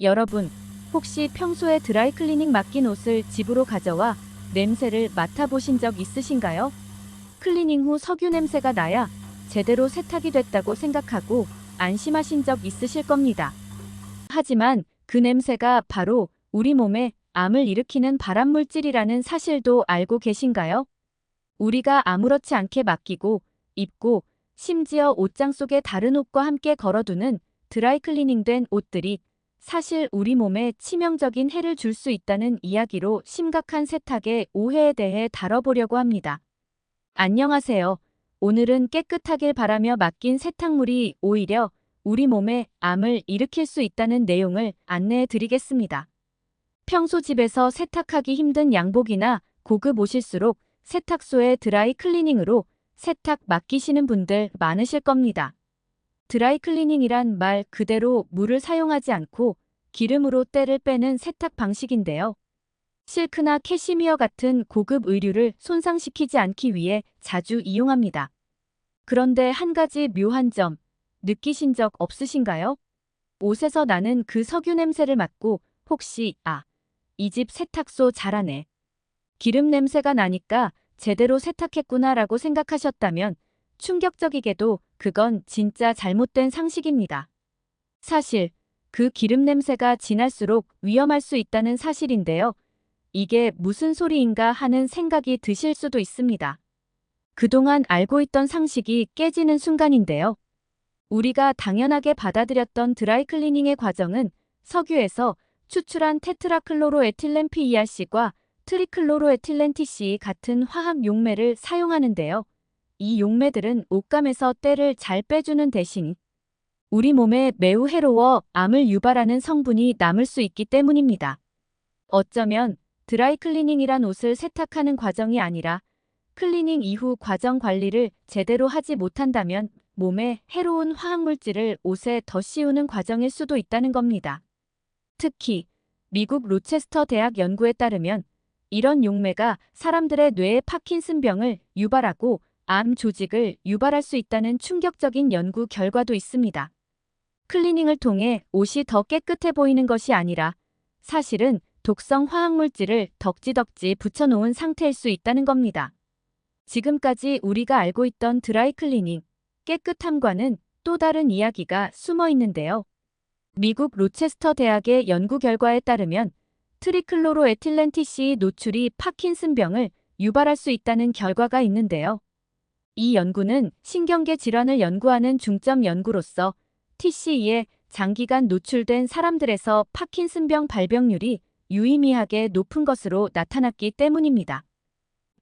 여러분, 혹시 평소에 드라이클리닝 맡긴 옷을 집으로 가져와 냄새를 맡아보신 적 있으신가요? 클리닝 후 석유 냄새가 나야 제대로 세탁이 됐다고 생각하고 안심하신 적 있으실 겁니다. 하지만 그 냄새가 바로 우리 몸에 암을 일으키는 발암물질이라는 사실도 알고 계신가요? 우리가 아무렇지 않게 맡기고 입고 심지어 옷장 속에 다른 옷과 함께 걸어두는 드라이클리닝된 옷들이 사실 우리 몸에 치명적인 해를 줄 수 있다는 이야기로 심각한 세탁의 오해에 대해 다뤄보려고 합니다. 안녕하세요. 오늘은 깨끗하길 바라며 맡긴 세탁물이 오히려 우리 몸에 암을 일으킬 수 있다는 내용을 안내해 드리겠습니다. 평소 집에서 세탁하기 힘든 양복이나 고급 옷일수록 세탁소의 드라이 클리닝으로 세탁 맡기시는 분들 많으실 겁니다. 드라이 클리닝이란 말 그대로 물을 사용하지 않고 기름으로 때를 빼는 세탁 방식인데요. 실크나 캐시미어 같은 고급 의류를 손상시키지 않기 위해 자주 이용합니다. 그런데 한 가지 묘한 점 느끼신 적 없으신가요? 옷에서 나는 그 석유 냄새를 맡고 혹시 이 집 세탁소 잘하네. 기름 냄새가 나니까 제대로 세탁했구나라고 생각하셨다면 충격적이게도 그건 진짜 잘못된 상식입니다. 사실 그 기름 냄새가 진할수록 위험할 수 있다는 사실인데요. 이게 무슨 소리인가 하는 생각이 드실 수도 있습니다. 그동안 알고 있던 상식이 깨지는 순간인데요. 우리가 당연하게 받아들였던 드라이클리닝의 과정은 석유에서 추출한 테트라클로로에틸렌 PERC과 트리클로로에틸렌 TC 같은 화학 용매를 사용하는데요. 이 용매들은 옷감에서 때를 잘 빼주는 대신 우리 몸에 매우 해로워 암을 유발하는 성분이 남을 수 있기 때문입니다. 어쩌면 드라이클리닝이란 옷을 세탁하는 과정이 아니라 클리닝 이후 과정 관리를 제대로 하지 못한다면 몸에 해로운 화학물질을 옷에 더 씌우는 과정일 수도 있다는 겁니다. 특히 미국 로체스터 대학 연구에 따르면 이런 용매가 사람들의 뇌에 파킨슨병을 유발하고 암 조직을 유발할 수 있다는 충격적인 연구 결과도 있습니다. 클리닝을 통해 옷이 더 깨끗해 보이는 것이 아니라 사실은 독성 화학물질을 덕지덕지 붙여놓은 상태일 수 있다는 겁니다. 지금까지 우리가 알고 있던 드라이클리닝, 깨끗함과는 또 다른 이야기가 숨어 있는데요. 미국 로체스터 대학의 연구 결과에 따르면 트리클로로에틸렌 TC 노출이 파킨슨병을 유발할 수 있다는 결과가 있는데요. 이 연구는 신경계 질환을 연구하는 중점 연구로서 TCE에 장기간 노출된 사람들에서 파킨슨병 발병률이 유의미하게 높은 것으로 나타났기 때문입니다.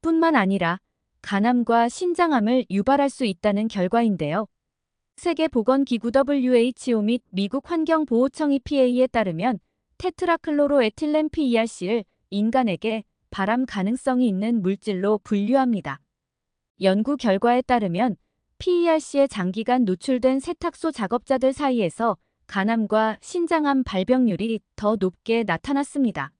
뿐만 아니라 간암과 신장암을 유발할 수 있다는 결과인데요. 세계보건기구 WHO 및 미국 환경보호청 EPA에 따르면 테트라클로로에틸렌 PERC를 인간에게 발암 가능성이 있는 물질로 분류합니다. 연구 결과에 따르면 PERC에 장기간 노출된 세탁소 작업자들 사이에서 간암과 신장암 발병률이 더 높게 나타났습니다.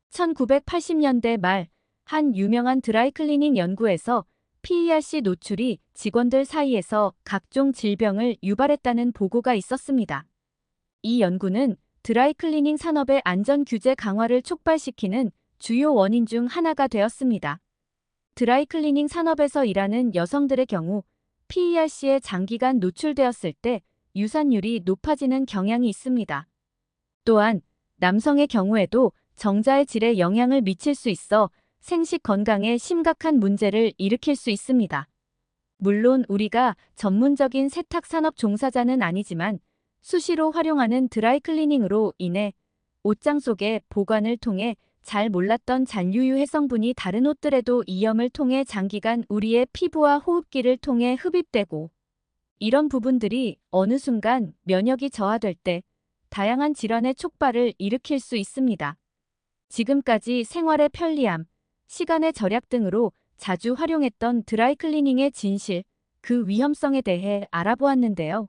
1980년대 말 한 유명한 드라이클리닝 연구에서 PERC 노출이 직원들 사이에서 각종 질병을 유발했다는 보고가 있었습니다. 이 연구는 드라이클리닝 산업의 안전 규제 강화를 촉발시키는 주요 원인 중 하나가 되었습니다. 드라이클리닝 산업에서 일하는 여성들의 경우 PERC에 장기간 노출되었을 때 유산율이 높아지는 경향이 있습니다. 또한 남성의 경우에도 정자의 질에 영향을 미칠 수 있어 생식 건강에 심각한 문제를 일으킬 수 있습니다. 물론 우리가 전문적인 세탁 산업 종사자는 아니지만 수시로 활용하는 드라이클리닝으로 인해 옷장 속의 보관을 통해 잘 몰랐던 잔류유 해성분이 다른 옷들에도 이염을 통해 장기간 우리의 피부와 호흡기를 통해 흡입되고 이런 부분들이 어느 순간 면역이 저하될 때 다양한 질환의 촉발을 일으킬 수 있습니다. 지금까지 생활의 편리함, 시간의 절약 등으로 자주 활용했던 드라이클리닝의 진실, 그 위험성에 대해 알아보았는데요.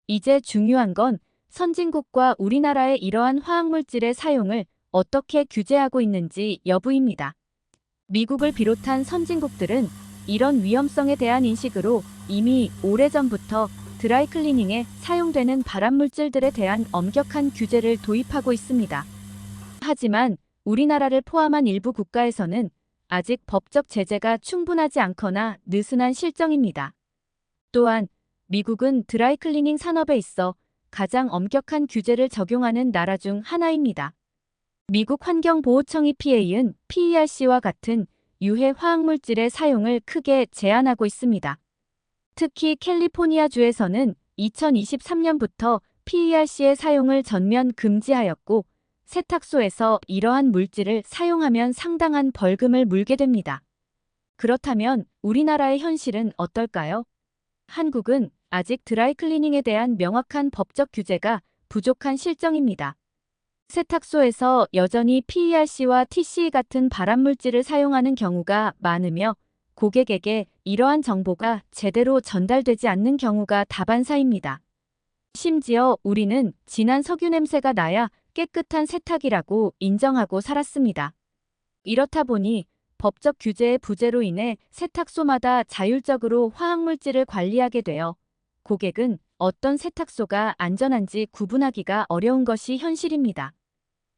이제 중요한 건 선진국과 우리나라의 이러한 화학물질의 사용을 어떻게 규제하고 있는지 여부입니다. 미국을 비롯한 선진국들은 이런 위험성에 대한 인식으로 이미 오래전부터 드라이클리닝에 사용되는 발암물질들에 대한 엄격한 규제를 도입하고 있습니다. 하지만 우리나라를 포함한 일부 국가에서는 아직 법적 제재가 충분하지 않거나 느슨한 실정입니다. 또한 미국은 드라이클리닝 산업에 있어 가장 엄격한 규제를 적용하는 나라 중 하나입니다. 미국 환경보호청 EPA는 PERC와 같은 유해 화학물질의 사용을 크게 제한하고 있습니다. 특히 캘리포니아주에서는 2023년부터 PERC의 사용을 전면 금지하였고 세탁소에서 이러한 물질을 사용하면 상당한 벌금을 물게 됩니다. 그렇다면 우리나라의 현실은 어떨까요? 한국은 아직 드라이클리닝에 대한 명확한 법적 규제가 부족한 실정입니다. 세탁소에서 여전히 PERC와 TCE 같은 발암물질을 사용하는 경우가 많으며 고객에게 이러한 정보가 제대로 전달되지 않는 경우가 다반사입니다. 심지어 우리는 진한 석유 냄새가 나야 깨끗한 세탁이라고 인정하고 살았습니다. 이렇다 보니 법적 규제의 부재로 인해 세탁소마다 자율적으로 화학물질을 관리하게 되어 고객은 어떤 세탁소가 안전한지 구분하기가 어려운 것이 현실입니다.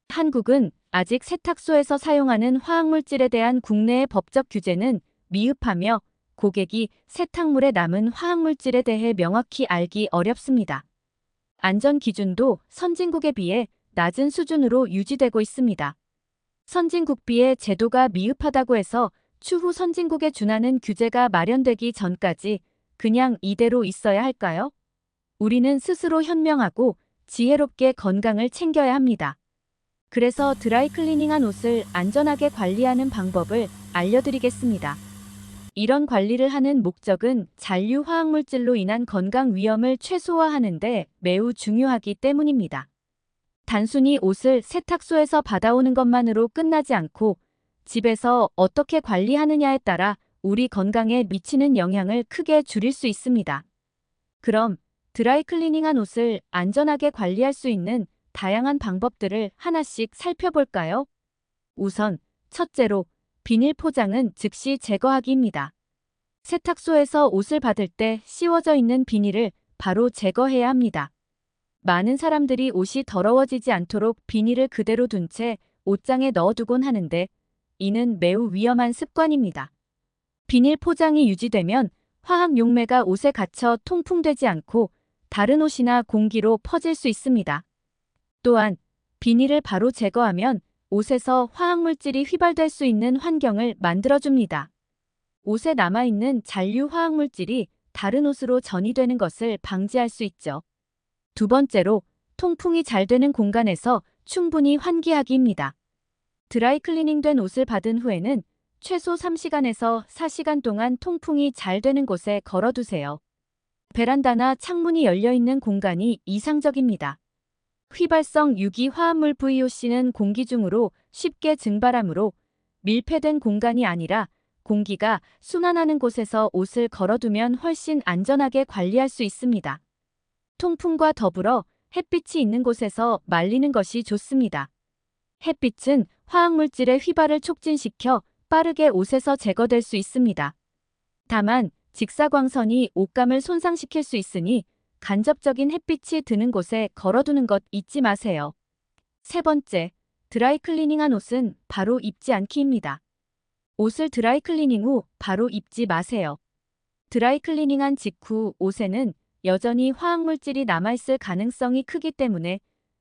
한국은 아직 세탁소에서 사용하는 화학물질에 대한 국내의 법적 규제는 미흡하며 고객이 세탁물에 남은 화학물질에 대해 명확히 알기 어렵습니다. 안전 기준도 선진국에 비해 낮은 수준으로 유지되고 있습니다. 선진국 비해 제도가 미흡하다고 해서 추후 선진국에 준하는 규제가 마련되기 전까지 그냥 이대로 있어야 할까요? 우리는 스스로 현명하고 지혜롭게 건강을 챙겨야 합니다. 그래서 드라이클리닝한 옷을 안전하게 관리하는 방법을 알려드리겠습니다. 이런 관리를 하는 목적은 잔류 화학물질로 인한 건강 위험을 최소화하는 데 매우 중요하기 때문입니다. 단순히 옷을 세탁소에서 받아오는 것만으로 끝나지 않고 집에서 어떻게 관리하느냐에 따라 우리 건강에 미치는 영향을 크게 줄일 수 있습니다. 그럼 드라이클리닝한 옷을 안전하게 관리할 수 있는 다양한 방법들을 하나씩 살펴볼까요? 우선 첫째로 비닐 포장은 즉시 제거하기입니다. 세탁소에서 옷을 받을 때 씌워져 있는 비닐을 바로 제거해야 합니다. 많은 사람들이 옷이 더러워지지 않도록 비닐을 그대로 둔 채 옷장에 넣어두곤 하는데 이는 매우 위험한 습관입니다. 비닐 포장이 유지되면 화학 용매가 옷에 갇혀 통풍되지 않고 다른 옷이나 공기로 퍼질 수 있습니다. 또한 비닐을 바로 제거하면 옷에서 화학물질이 휘발될 수 있는 환경을 만들어줍니다. 옷에 남아있는 잔류 화학물질이 다른 옷으로 전이되는 것을 방지할 수 있죠. 두 번째로 통풍이 잘 되는 공간에서 충분히 환기하기입니다. 드라이클리닝된 옷을 받은 후에는 최소 3시간에서 4시간 동안 통풍이 잘 되는 곳에 걸어두세요. 베란다나 창문이 열려있는 공간이 이상적입니다. 휘발성 유기 화합물 VOC는 공기 중으로 쉽게 증발하므로 밀폐된 공간이 아니라 공기가 순환하는 곳에서 옷을 걸어두면 훨씬 안전하게 관리할 수 있습니다. 통풍과 더불어 햇빛이 있는 곳에서 말리는 것이 좋습니다. 햇빛은 화학물질의 휘발을 촉진시켜 빠르게 옷에서 제거될 수 있습니다. 다만 직사광선이 옷감을 손상시킬 수 있으니 간접적인 햇빛이 드는 곳에 걸어두는 것 잊지 마세요. 세 번째, 드라이클리닝한 옷은 바로 입지 않기입니다. 옷을 드라이클리닝 후 바로 입지 마세요. 드라이클리닝한 직후 옷에는 여전히 화학물질이 남아있을 가능성이 크기 때문에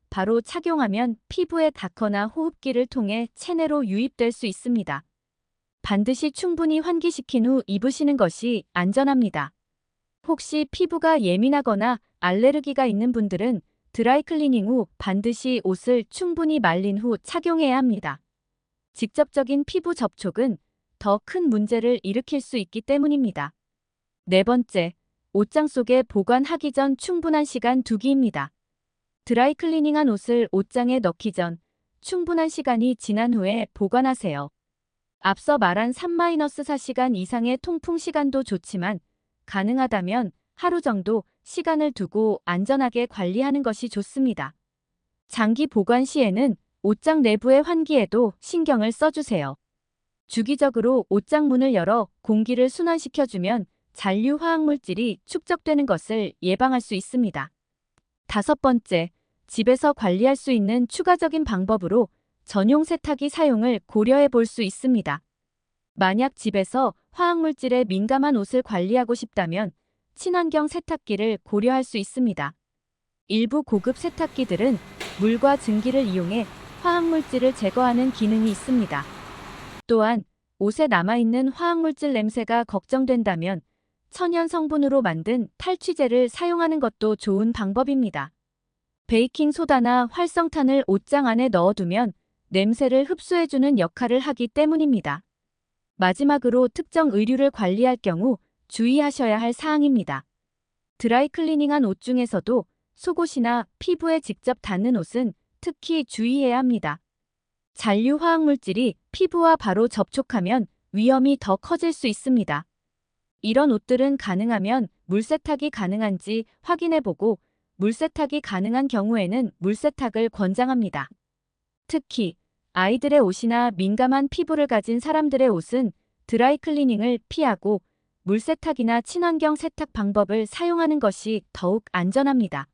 바로 착용하면 피부에 닿거나 호흡기를 통해 체내로 유입될 수 있습니다. 반드시 충분히 환기시킨 후 입으시는 것이 안전합니다. 혹시 피부가 예민하거나 알레르기가 있는 분들은 드라이클리닝 후 반드시 옷을 충분히 말린 후 착용해야 합니다. 직접적인 피부 접촉은 더 큰 문제를 일으킬 수 있기 때문입니다. 네 번째, 옷장 속에 보관하기 전 충분한 시간 두기입니다. 드라이클리닝한 옷을 옷장에 넣기 전 충분한 시간이 지난 후에 보관하세요. 앞서 말한 3-4시간 이상의 통풍 시간도 좋지만 가능하다면 하루 정도 시간을 두고 안전하게 관리하는 것이 좋습니다. 장기 보관 시에는 옷장 내부의 환기에도 신경을 써주세요. 주기적으로 옷장 문을 열어 공기를 순환시켜주면 잔류 화학물질이 축적되는 것을 예방할 수 있습니다. 5번째, 집에서 관리할 수 있는 추가적인 방법으로 전용 세탁기 사용을 고려해 볼 수 있습니다. 만약 집에서 화학물질에 민감한 옷을 관리하고 싶다면 친환경 세탁기를 고려할 수 있습니다. 일부 고급 세탁기들은 물과 증기를 이용해 화학물질을 제거하는 기능이 있습니다. 또한 옷에 남아있는 화학물질 냄새가 걱정된다면 천연 성분으로 만든 탈취제를 사용하는 것도 좋은 방법입니다. 베이킹 소다나 활성탄을 옷장 안에 넣어두면 냄새를 흡수해주는 역할을 하기 때문입니다. 마지막으로 특정 의류를 관리할 경우 주의하셔야 할 사항입니다. 드라이클리닝한 옷 중에서도 속옷이나 피부에 직접 닿는 옷은 특히 주의해야 합니다. 잔류 화학물질이 피부와 바로 접촉하면 위험이 더 커질 수 있습니다. 이런 옷들은 가능하면 물세탁이 가능한지 확인해보고 물세탁이 가능한 경우에는 물세탁을 권장합니다. 특히 아이들의 옷이나 민감한 피부를 가진 사람들의 옷은 드라이클리닝을 피하고 물세탁이나 친환경 세탁 방법을 사용하는 것이 더욱 안전합니다.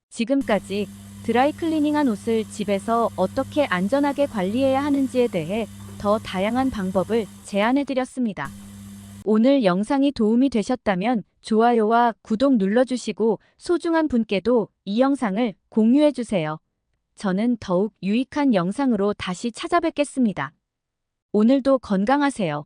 지금까지 드라이클리닝한 옷을 집에서 어떻게 안전하게 관리해야 하는지에 대해 더 다양한 방법을 제안해드렸습니다. 오늘 영상이 도움이 되셨다면 좋아요와 구독 눌러주시고 소중한 분께도 이 영상을 공유해주세요. 저는 더욱 유익한 영상으로 다시 찾아뵙겠습니다. 오늘도 건강하세요.